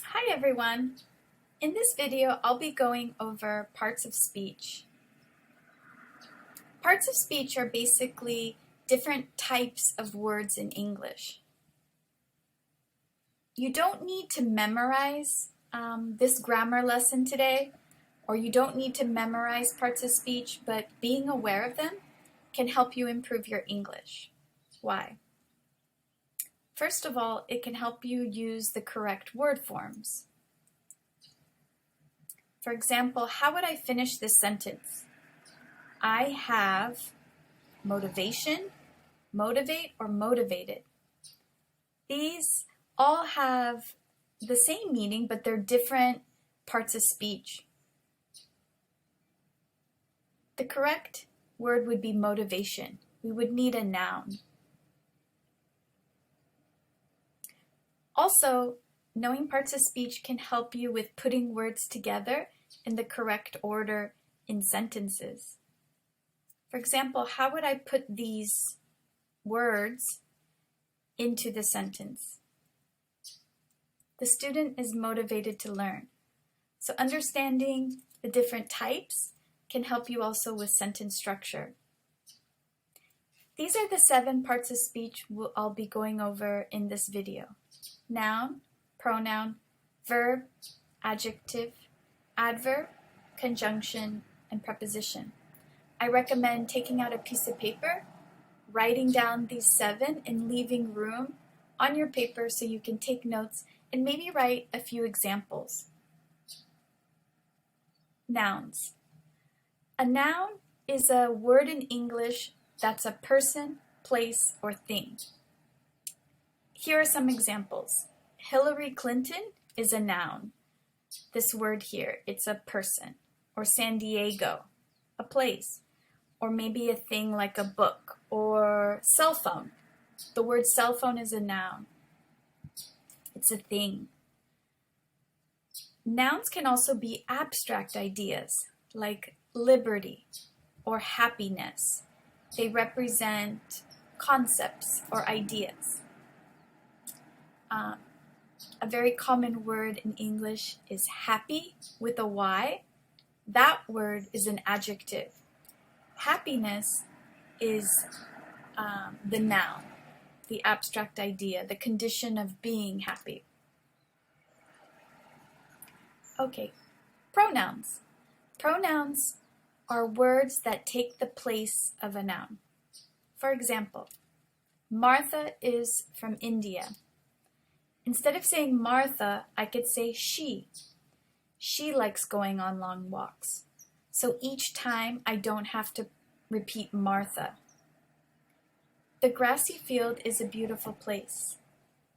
Hi everyone! In this video, I'll be going over parts of speech. Parts of speech are basically different types of words in English. You don't need to memorize this grammar lesson today, or you don't need to memorize parts of speech, but being aware of them can help you improve your English. Why? First of all, it can help you use the correct word forms. For example, how would I finish this sentence? I have motivation, motivate, or motivated. These all have the same meaning, but they're different parts of speech. The correct word would be motivation. We would need a noun. Also, knowing parts of speech can help you with putting words together in the correct order in sentences. For example, how would I put these words into the sentence? The student is motivated to learn. So understanding the different types can help you also with sentence structure. These are the 7 parts of speech I'll be going over in this video. Noun, pronoun, verb, adjective, adverb, conjunction, and preposition. I recommend taking out a piece of paper, writing down these 7, and leaving room on your paper so you can take notes and maybe write a few examples. Nouns. A noun is a word in English that's a person, place, or thing. Here are some examples. Hillary Clinton is a noun. This word here, it's a person. Or San Diego, a place. Or maybe a thing like a book. Or cell phone. The word cell phone is a noun. It's a thing. Nouns can also be abstract ideas, like liberty or happiness. They represent concepts or ideas. A very common word in English is happy with a Y. That word is an adjective. Happiness is the noun, the abstract idea, the condition of being happy. Okay, pronouns. Pronouns are words that take the place of a noun. For example, Martha is from India. Instead of saying Martha, I could say she. She likes going on long walks. So each time I don't have to repeat Martha. The grassy field is a beautiful place.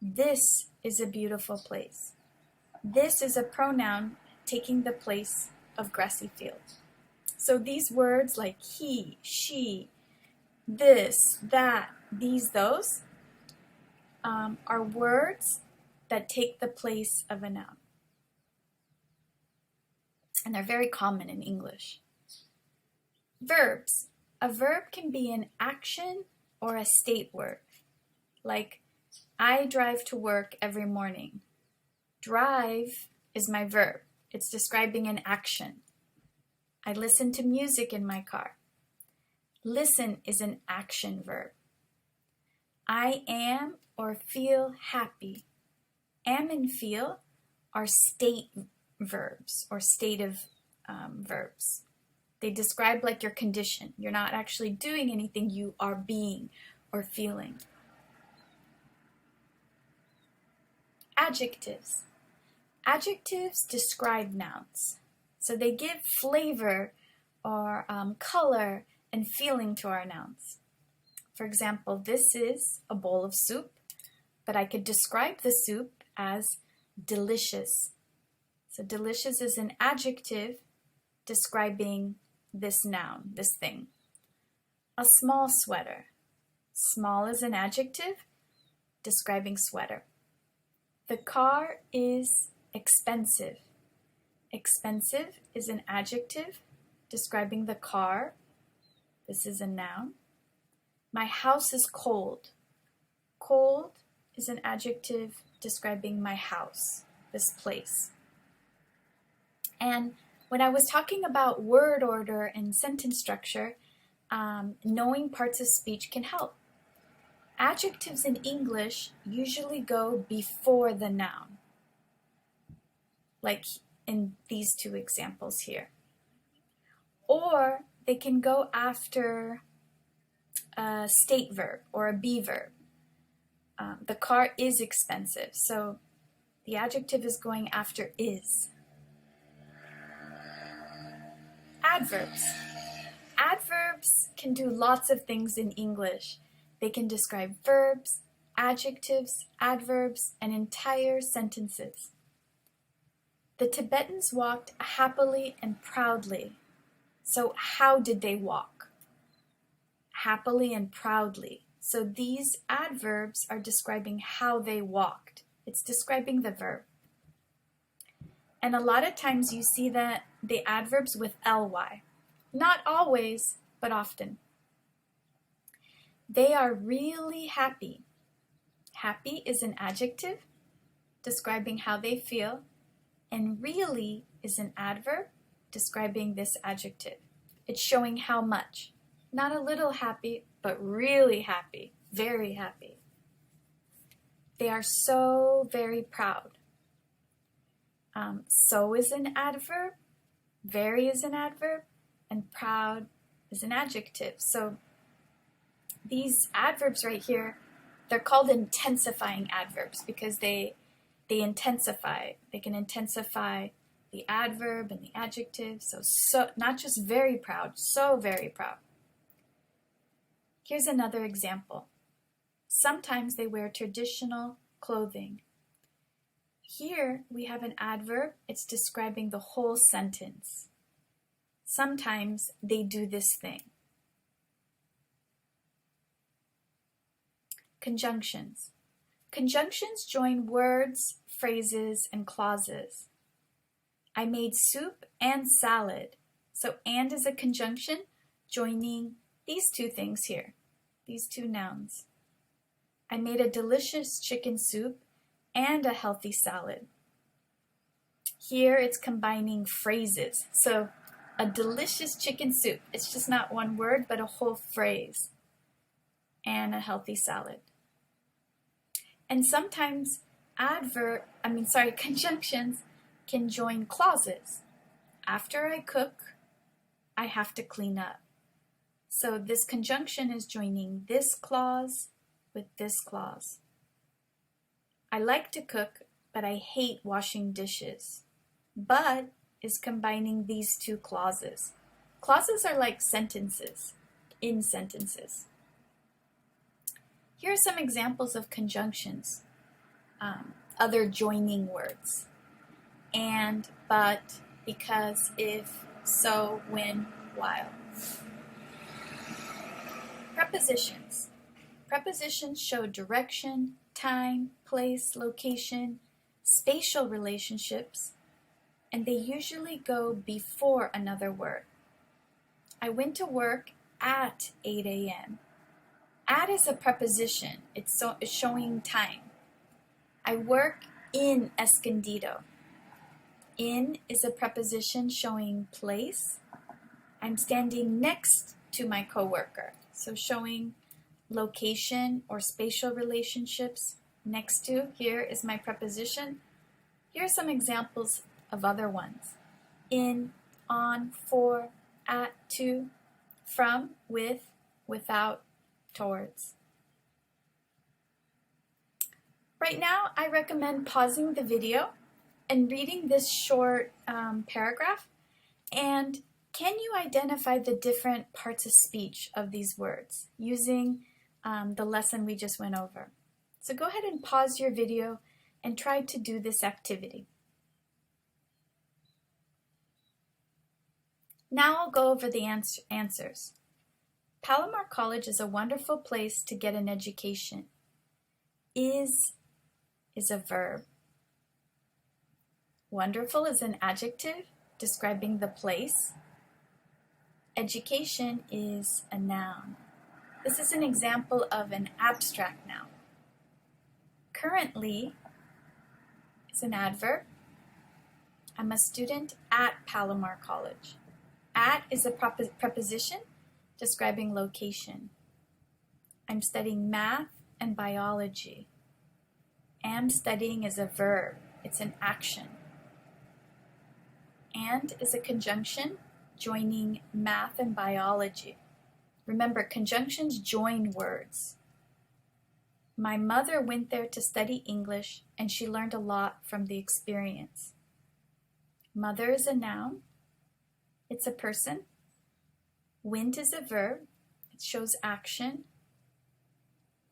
This is a beautiful place. This is a pronoun taking the place of grassy field. So these words like he, she, this, that, these, those are words that take the place of a noun. And they're very common in English. Verbs. A verb can be an action or a state word. Like, I drive to work every morning. Drive is my verb. It's describing an action. I listen to music in my car. Listen is an action verb. I am or feel happy. Am and feel are state verbs or state of verbs. They describe like your condition. You're not actually doing anything, you are being or feeling. Adjectives. Adjectives describe nouns. So they give flavor or color and feeling to our nouns. For example, this is a bowl of soup, but I could describe the soup as delicious. So delicious is an adjective describing this noun, this thing. A small sweater. Small is an adjective describing sweater. The car is expensive. Expensive is an adjective describing the car. This is a noun. My house is cold. Cold is an adjective describing my house, this place. And when I was talking about word order and sentence structure, knowing parts of speech can help. Adjectives in English usually go before the noun, like in these two examples here. Or they can go after a state verb or a be verb. The car is expensive, so the adjective is going after is. Adverbs. Adverbs can do lots of things in English. They can describe verbs, adjectives, adverbs, and entire sentences. The Tibetans walked happily and proudly. So how did they walk? Happily and proudly. So these adverbs are describing how they walked. It's describing the verb. And a lot of times you see the adverbs with ly. Not always, but often. They are really happy. Happy is an adjective describing how they feel, and really is an adverb describing this adjective. It's showing how much. Not a little happy, but really happy, very happy. They are so very proud. So is an adverb, very is an adverb, and proud is an adjective. So these adverbs right here, they're called intensifying adverbs because they intensify. They can intensify the adverb and the adjective. So not just very proud, so very proud. Here's another example. Sometimes they wear traditional clothing. Here we have an adverb. It's describing the whole sentence. Sometimes they do this thing. Conjunctions. Conjunctions join words, phrases, and clauses. I made soup and salad. So and is a conjunction joining these two things here, these two nouns. I made a delicious chicken soup and a healthy salad. Here it's combining phrases. So a delicious chicken soup. It's just not one word, but a whole phrase. And a healthy salad. And sometimes conjunctions can join clauses. After I cook, I have to clean up. So this conjunction is joining this clause with this clause. I like to cook, but I hate washing dishes. But is combining these two clauses. Clauses are like sentences, in sentences. Here are some examples of conjunctions, other joining words. And, but, because, if, so, when, while. Prepositions. Prepositions show direction, time, place, location, spatial relationships, and they usually go before another word. I went to work at 8 a.m. At is a preposition. It's showing time. I work in Escondido. In is a preposition showing place. I'm standing next to my coworker. So showing location or spatial relationships. Next to, here is my preposition. Here are some examples of other ones. In, on, for, at, to, from, with, without, towards. Right now, I recommend pausing the video and reading this short paragraph. And can you identify the different parts of speech of these words using the lesson we just went over? So go ahead and pause your video and try to do this activity. Now I'll go over the answers. Palomar College is a wonderful place to get an education. Is a verb. Wonderful is an adjective describing the place. Education is a noun. This is an example of an abstract noun. Currently It's an adverb. I'm a student at Palomar College. At is a preposition describing location. I'm studying math and biology. Am studying is a verb. It's an action. And is a conjunction joining math and biology. Remember, conjunctions join words. My mother went there to study English, and she learned a lot from the experience. Mother is a noun. It's a person. Went is a verb. It shows action.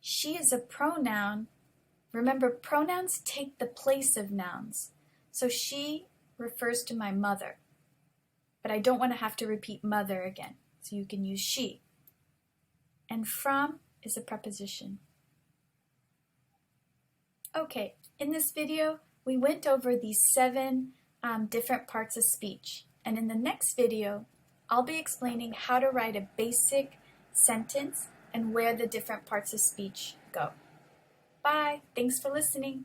She is a pronoun. Remember, pronouns take the place of nouns. So she refers to my mother. But I don't want to have to repeat mother again, so you can use she. And from is a preposition. Okay, in this video, we went over these 7 different parts of speech. And in the next video, I'll be explaining how to write a basic sentence and where the different parts of speech go. Bye. Thanks for listening.